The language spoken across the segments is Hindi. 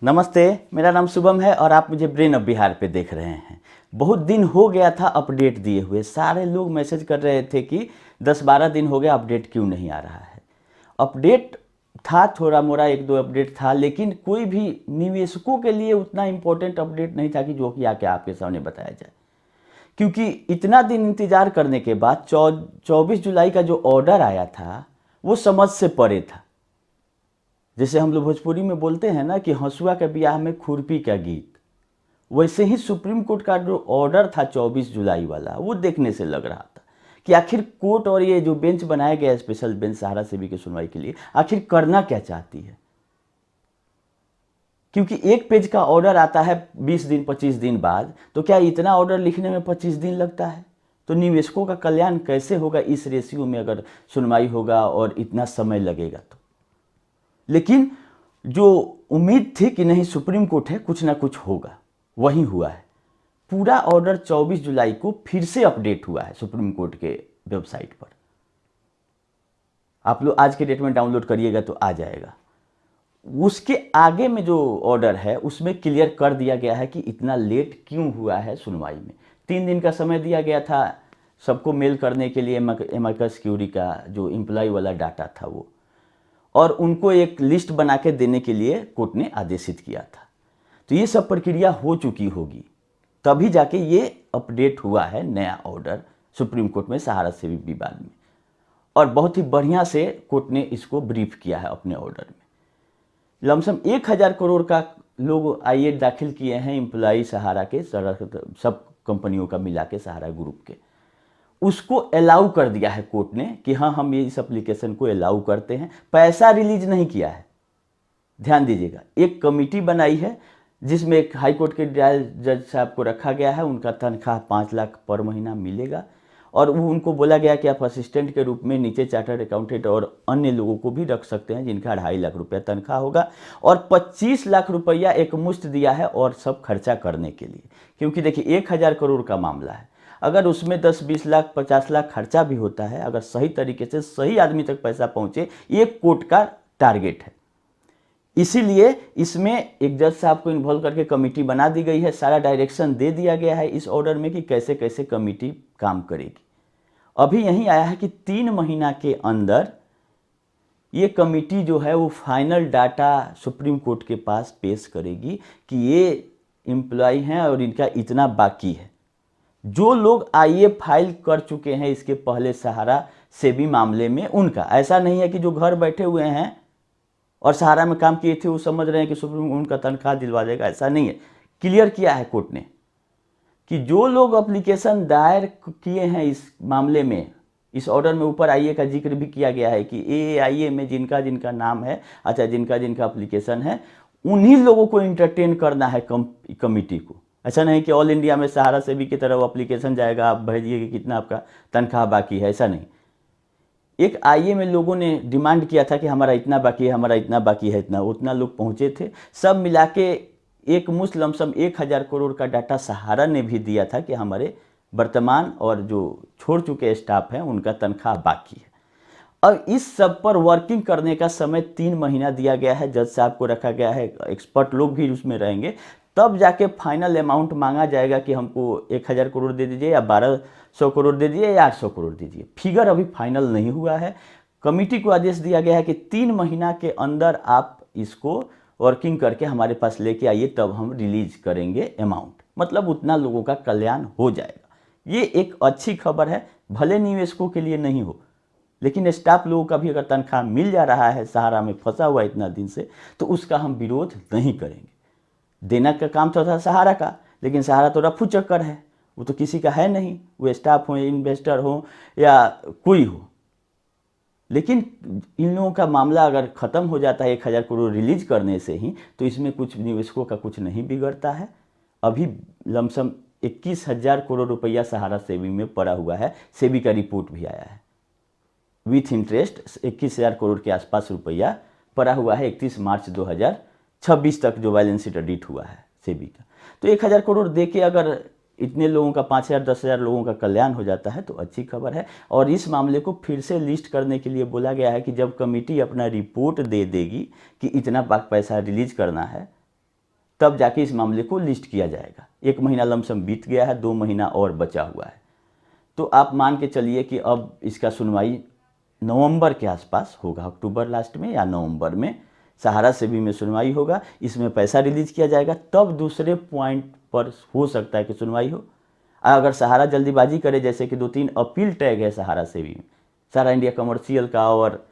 नमस्ते, मेरा नाम शुभम है और आप मुझे ब्रेन ऑफ बिहार पे देख रहे हैं। बहुत दिन हो गया था अपडेट दिए हुए, सारे लोग मैसेज कर रहे थे कि 10-12 दिन हो गया अपडेट क्यों नहीं आ रहा है। अपडेट था, थोड़ा मोड़ा एक दो अपडेट था, लेकिन कोई भी निवेशकों के लिए उतना इम्पोर्टेंट अपडेट नहीं था कि जो कि आके आपके सामने बताया जाए। क्योंकि इतना दिन इंतजार करने के बाद 24 जुलाई का जो ऑर्डर आया था वो समझ से परे था। जैसे हम लोग भोजपुरी में बोलते हैं ना कि हंसुआ के ब्याह में खुरपी का गीत, वैसे ही सुप्रीम कोर्ट का जो ऑर्डर था 24 जुलाई वाला, वो देखने से लग रहा था कि आखिर कोर्ट और ये जो बेंच बनाया गया स्पेशल बेंच सहारा सेबी की सुनवाई के लिए, आखिर करना क्या चाहती है। क्योंकि एक पेज का ऑर्डर आता है 20 दिन 25 दिन बाद, तो क्या इतना ऑर्डर लिखने में 25 दिन लगता है? तो निवेशकों का कल्याण कैसे होगा इस रेशियो में अगर सुनवाई होगा और इतना समय लगेगा तो। लेकिन जो उम्मीद थी कि नहीं सुप्रीम कोर्ट है, कुछ ना कुछ होगा, वही हुआ है। पूरा ऑर्डर 24 जुलाई को फिर से अपडेट हुआ है सुप्रीम कोर्ट के वेबसाइट पर। आप लोग आज के डेट में डाउनलोड करिएगा तो आ जाएगा। उसके आगे में जो ऑर्डर है उसमें क्लियर कर दिया गया है कि इतना लेट क्यों हुआ है सुनवाई में। 3 दिन का समय दिया गया था सबको मेल करने के लिए एमिकस क्यूरी का जो एम्प्लॉय वाला डाटा था वो, और उनको एक लिस्ट बना के देने के लिए कोर्ट ने आदेशित किया था। तो ये सब प्रक्रिया हो चुकी होगी, तभी जाके ये अपडेट हुआ है नया ऑर्डर सुप्रीम कोर्ट में सहारा सेबी विवाद में। और बहुत ही बढ़िया से कोर्ट ने इसको ब्रीफ किया है अपने ऑर्डर में। लमसम 1000 करोड़ का लोग आईए दाखिल किए हैं एम्प्लॉई सहारा के, सब कंपनियों का मिला के सहारा ग्रुप के। उसको अलाउ कर दिया है कोर्ट ने कि हाँ हम ये इस एप्लीकेशन को अलाउ करते हैं। पैसा रिलीज नहीं किया है, ध्यान दीजिएगा। एक कमेटी बनाई है जिसमें एक हाई कोर्ट के जज साहब को रखा गया है, उनका तनख्वाह 5 लाख पर महीना मिलेगा। और वो उनको बोला गया कि आप असिस्टेंट के रूप में नीचे चार्टर्ड अकाउंटेंट और अन्य लोगों को भी रख सकते हैं जिनका 2.5 लाख रुपया तनख्वाह होगा। और 25 लाख रुपया एक मुश्त दिया है और सब खर्चा करने के लिए। क्योंकि देखिए 1000 करोड़ का मामला है, अगर उसमें 10-20 लाख 50 लाख खर्चा भी होता है, अगर सही तरीके से सही आदमी तक पैसा पहुंचे, ये कोर्ट का टारगेट है। इसीलिए इसमें एक जज साहब को इन्वॉल्व करके कमेटी बना दी गई है। सारा डायरेक्शन दे दिया गया है इस ऑर्डर में कि कैसे कैसे कमेटी काम करेगी। अभी यही आया है कि 3 महीना के अंदर ये कमेटी जो है वो फाइनल डाटा सुप्रीम कोर्ट के पास पेश करेगी कि ये एम्प्लॉय हैं और इनका इतना बाकी है। जो लोग आईए फाइल कर चुके हैं इसके पहले सहारा सेबी मामले में, उनका ऐसा नहीं है कि जो घर बैठे हुए हैं और सहारा में काम किए थे वो समझ रहे हैं कि सुप्रीम उनका तनख्वाह दिलवा देगा, ऐसा नहीं है। क्लियर किया है कोर्ट ने कि जो लोग एप्लीकेशन दायर किए हैं इस मामले में, इस ऑर्डर में ऊपर आईए का जिक्र भी किया गया है कि एआईए में जिनका जिनका नाम है, अच्छा जिनका जिनका एप्लीकेशन है, उन्हीं लोगों को इंटरटेन करना है कमिटी को। ऐसा नहीं कि ऑल इंडिया में सहारा सेबी की तरफ एप्लीकेशन जाएगा, आप भेजिए कि कितना आपका तनख्वाह बाकी है, ऐसा नहीं। एक आईए में लोगों ने डिमांड किया था कि हमारा इतना बाकी है, हमारा इतना बाकी है, इतना, उतना लोग पहुंचे थे। सब मिला के एक मुश्त लमसम 1000 करोड़ का डाटा सहारा ने भी दिया था कि हमारे वर्तमान और जो छोड़ चुके स्टाफ हैं उनका तनख्वाह बाकी है। और इस सब पर वर्किंग करने का समय 3 महीना दिया गया है, जज साहब को रखा गया है, एक्सपर्ट लोग भी उसमें रहेंगे। तब जाके फाइनल अमाउंट मांगा जाएगा कि हमको 1000 करोड़ दे दीजिए या 1200 करोड़ दे दीजिए या 800 करोड़ दीजिए। फिगर अभी फाइनल नहीं हुआ है। कमेटी को आदेश दिया गया है कि 3 महीना के अंदर आप इसको वर्किंग करके हमारे पास लेके आइए, तब हम रिलीज करेंगे अमाउंट। मतलब उतना लोगों का कल्याण हो जाएगा। ये एक अच्छी खबर है, भले निवेशकों के लिए नहीं हो, लेकिन स्टाफ लोगों का भी अगर तनख्वाह मिल जा रहा है सहारा में फंसा हुआ इतना दिन से, तो उसका हम विरोध नहीं करेंगे। देना का काम तो था सहारा का, लेकिन सहारा तो रफू चक्कर है, वो तो किसी का है नहीं, वो स्टाफ हो, इन्वेस्टर हो या कोई हो। लेकिन इन लोगों का मामला अगर ख़त्म हो जाता है 1000 करोड़ रिलीज करने से ही, तो इसमें कुछ निवेशकों का कुछ नहीं बिगड़ता है। अभी लमसम 21,000 करोड़ रुपया सहारा सेबी में पड़ा हुआ है, सेबी का रिपोर्ट भी आया है। विथ इंटरेस्ट 21,000 करोड़ के आसपास रुपया पड़ा हुआ है 31 मार्च 2026 तक जो बैलेंस शीट ऑडिट हुआ है सेबी का। तो 1000 करोड़ दे के अगर इतने लोगों का 5000 10,000 लोगों का कल्याण हो जाता है तो अच्छी खबर है। और इस मामले को फिर से लिस्ट करने के लिए बोला गया है कि जब कमेटी अपना रिपोर्ट दे देगी कि इतना पैसा रिलीज करना है, तब जाके इस मामले को लिस्ट किया जाएगा। 1 महीना लमसम बीत गया है, 2 महीना और बचा हुआ है। तो आप मान के चलिए कि अब इसका सुनवाई नवंबर के आसपास होगा, अक्टूबर लास्ट में या नवंबर में सहारा सेबी में सुनवाई होगा। इसमें पैसा रिलीज किया जाएगा, तब दूसरे पॉइंट पर हो सकता है कि सुनवाई हो। अगर सहारा जल्दीबाजी करे, जैसे कि 2-3 अपील टैग है सहारा सेबी में, सहारा इंडिया कमर्शियल का, और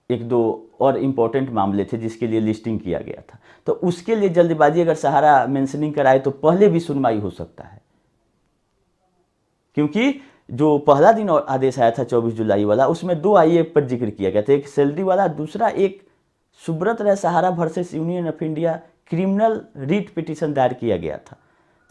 1-2 और इम्पोर्टेंट मामले थे जिसके लिए लिस्टिंग किया गया था, तो उसके लिए जल्दीबाजी अगर सहारा मेंशनिंग कराए तो पहले भी सुनवाई हो सकता है। क्योंकि जो पहला दिन और आदेश आया था 24 जुलाई वाला, उसमें 2 आईए पर जिक्र किया गया था, एक सैलरी वाला, दूसरा एक Subrata Roy Sahara versus Union of India criminal writ petition दायर किया गया था।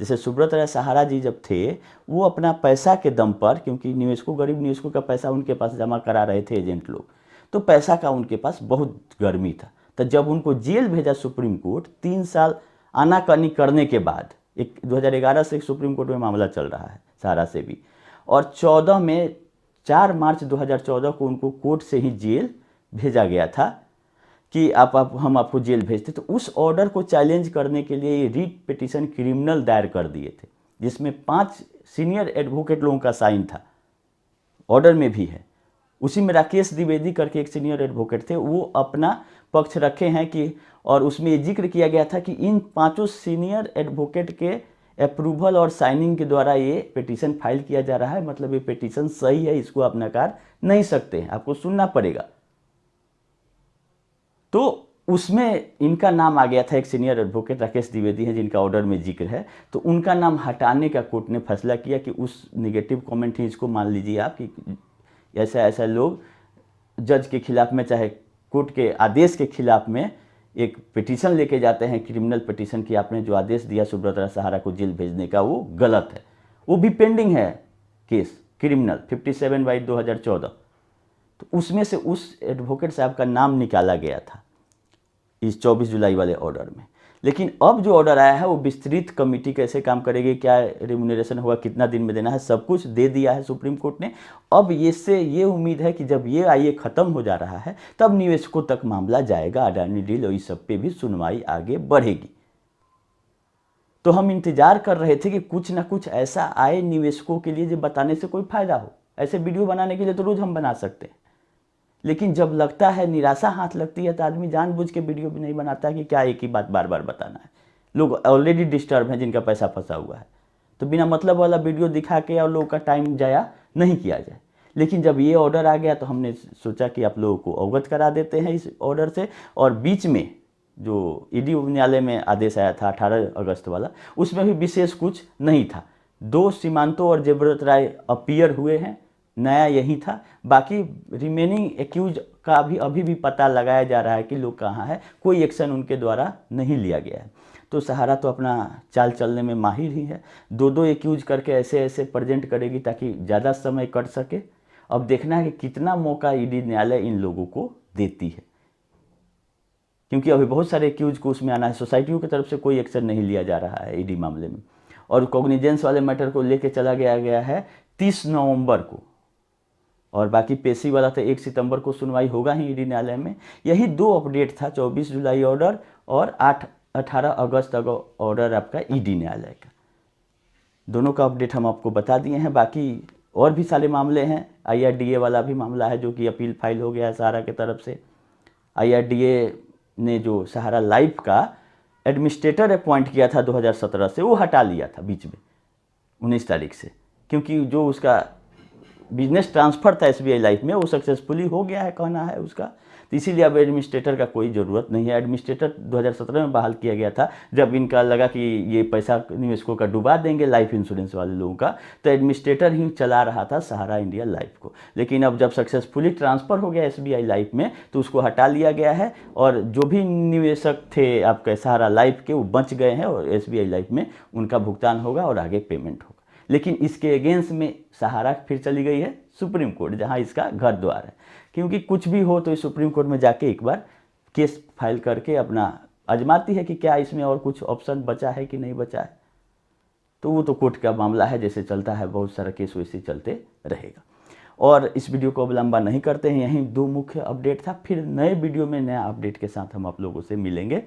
जैसे सुब्रत राय सहारा जी जब थे, वो अपना पैसा के दम पर, क्योंकि निवेशकों, गरीब निवेशकों का पैसा उनके पास जमा करा रहे थे एजेंट लोग, तो पैसा का उनके पास बहुत गर्मी था। तो जब उनको जेल भेजा सुप्रीम कोर्ट, 3 साल आनाकानी करने के बाद, 2011 से सुप्रीम कोर्ट में मामला चल रहा है सहारा से भी, और 4 मार्च 2014 को उनको कोर्ट से ही जेल भेजा गया था कि हम आपको जेल भेजते। तो उस ऑर्डर को चैलेंज करने के लिए ये रीट पिटीशन क्रिमिनल दायर कर दिए थे, जिसमें 5 सीनियर एडवोकेट लोगों का साइन था, ऑर्डर में भी है। उसी में राकेश द्विवेदी करके एक सीनियर एडवोकेट थे, वो अपना पक्ष रखे हैं कि, और उसमें ये जिक्र किया गया था कि इन 5 सीनियर एडवोकेट के अप्रूवल और साइनिंग के द्वारा ये पिटीशन फाइल किया जा रहा है, मतलब ये पिटीशन सही है, इसको आप नकार नहीं सकते हैं, आपको सुनना पड़ेगा। तो उसमें इनका नाम आ गया था, एक सीनियर एडवोकेट राकेश द्विवेदी हैं जिनका ऑर्डर में जिक्र है, तो उनका नाम हटाने का कोर्ट ने फैसला किया कि उस निगेटिव कमेंट ही इसको मान लीजिए आप कि ऐसा लोग जज के खिलाफ में, चाहे कोर्ट के आदेश के खिलाफ में एक पिटीशन लेके जाते हैं, क्रिमिनल पिटीशन, कि आपने जो आदेश दिया सुब्रत राय सहारा को जेल भेजने का वो गलत है। वो भी पेंडिंग है केस क्रिमिनल 57/2014। तो उसमें से उस एडवोकेट साहब का नाम निकाला गया था इस 24 जुलाई वाले ऑर्डर में। लेकिन अब जो ऑर्डर आया है वो विस्तृत कमेटी कैसे काम करेगी, क्या रिम्यूनरेशन होगा, कितना दिन में देना है, सब कुछ दे दिया है सुप्रीम कोर्ट ने। अब इससे ये उम्मीद है कि जब ये आईए खत्म हो जा रहा है तब निवेशकों तक मामला जाएगा, अडानी डील और इस सब पे भी सुनवाई आगे बढ़ेगी। तो हम इंतजार कर रहे थे कि कुछ ना कुछ ऐसा आए निवेशकों के लिए जो बताने से कोई फायदा हो। ऐसे वीडियो बनाने के लिए तो रोज हम बना सकते हैं, लेकिन जब लगता है, निराशा हाथ लगती है, तो आदमी जानबूझ के वीडियो भी नहीं बनाता कि क्या एक ही बात बार बार बताना है। लोग ऑलरेडी डिस्टर्ब हैं जिनका पैसा फंसा हुआ है, तो बिना मतलब वाला वीडियो दिखा के और लोगों का टाइम जाया नहीं किया जाए। लेकिन जब ये ऑर्डर आ गया तो हमने सोचा कि आप लोगों को अवगत करा देते हैं इस ऑर्डर से। और बीच में जो ईडी न्यायालय में आदेश आया था 18 अगस्त वाला, उसमें भी विशेष कुछ नहीं था। 2 सीमांतो और जयव्रत राय अपीयर हुए हैं, नया यही था। बाकी रिमेनिंग एक्यूज का भी अभी भी पता लगाया जा रहा है कि लोग कहाँ हैं, कोई एक्शन उनके द्वारा नहीं लिया गया है। तो सहारा तो अपना चाल चलने में माहिर ही है, 2-2 एक्यूज करके ऐसे प्रेजेंट करेगी ताकि ज़्यादा समय कट सके। अब देखना है कि कितना मौका ईडी न्यायालय इन लोगों को देती है, क्योंकि अभी बहुत सारे एक्यूज को उसमें आना है। सोसाइटियों की तरफ से कोई एक्शन नहीं लिया जा रहा है ईडी मामले में, और कॉग्निजेंस वाले मैटर को लेके चला गया है 30 नवंबर को, और बाकी पेशी वाला तो 1 सितंबर को सुनवाई होगा ही ईडी न्यायालय में। यही 2 अपडेट था, 24 जुलाई ऑर्डर और 18 अगस्त ऑर्डर आपका ईडी न्यायालय का। दोनों का अपडेट हम आपको बता दिए हैं। बाकी और भी सारे मामले हैं, IRDA वाला भी मामला है जो कि अपील फाइल हो गया है सहारा की तरफ से। IRDA ने जो सहारा लाइफ का एडमिनिस्ट्रेटर अपॉइंट किया था 2017 से, वो हटा लिया था बीच में 19 तारीख से, क्योंकि जो उसका बिजनेस ट्रांसफ़र था SBI लाइफ में वो सक्सेसफुली हो गया है, कहना है उसका। तो इसीलिए अब एडमिनिस्ट्रेटर का कोई ज़रूरत नहीं है। एडमिनिस्ट्रेटर 2017 में बहाल किया गया था, जब इनका लगा कि ये पैसा निवेशकों का डुबा देंगे लाइफ इंश्योरेंस वाले लोगों का, तो एडमिनिस्ट्रेटर ही चला रहा था सहारा इंडिया लाइफ को। लेकिन अब जब सक्सेसफुली ट्रांसफ़र हो गया SBI लाइफ में तो उसको हटा लिया गया है, और जो भी निवेशक थे आपके सहारा लाइफ के वो बच गए हैं, और SBI लाइफ में उनका भुगतान होगा और आगे पेमेंट होगा। लेकिन इसके अगेंस्ट में सहारा फिर चली गई है सुप्रीम कोर्ट, जहां इसका घर द्वार है। क्योंकि कुछ भी हो तो इस सुप्रीम कोर्ट में जाके एक बार केस फाइल करके अपना आजमाती है कि क्या इसमें और कुछ ऑप्शन बचा है कि नहीं बचा है। तो वो तो कोर्ट का मामला है, जैसे चलता है बहुत सारा केस वैसे चलते रहेगा। और इस वीडियो को अब लंबा नहीं करते हैं, यहीं 2 मुख्य अपडेट था। फिर नए वीडियो में नया अपडेट के साथ हम आप लोगों से मिलेंगे।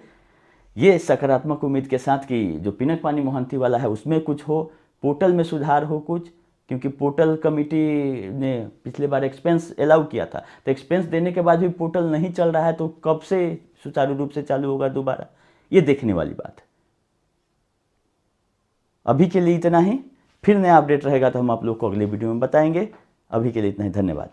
ये सकारात्मक उम्मीद के साथ कि जो पिनक पानी मोहंती वाला है उसमें कुछ हो, पोर्टल में सुधार हो कुछ, क्योंकि पोर्टल कमेटी ने पिछले बार एक्सपेंस अलाउ किया था, तो एक्सपेंस देने के बाद भी पोर्टल नहीं चल रहा है, तो कब से सुचारू रूप से चालू होगा दोबारा, ये देखने वाली बात है। अभी के लिए इतना ही, फिर नया अपडेट रहेगा तो हम आप लोग को अगले वीडियो में बताएंगे। अभी के लिए इतना ही, धन्यवाद।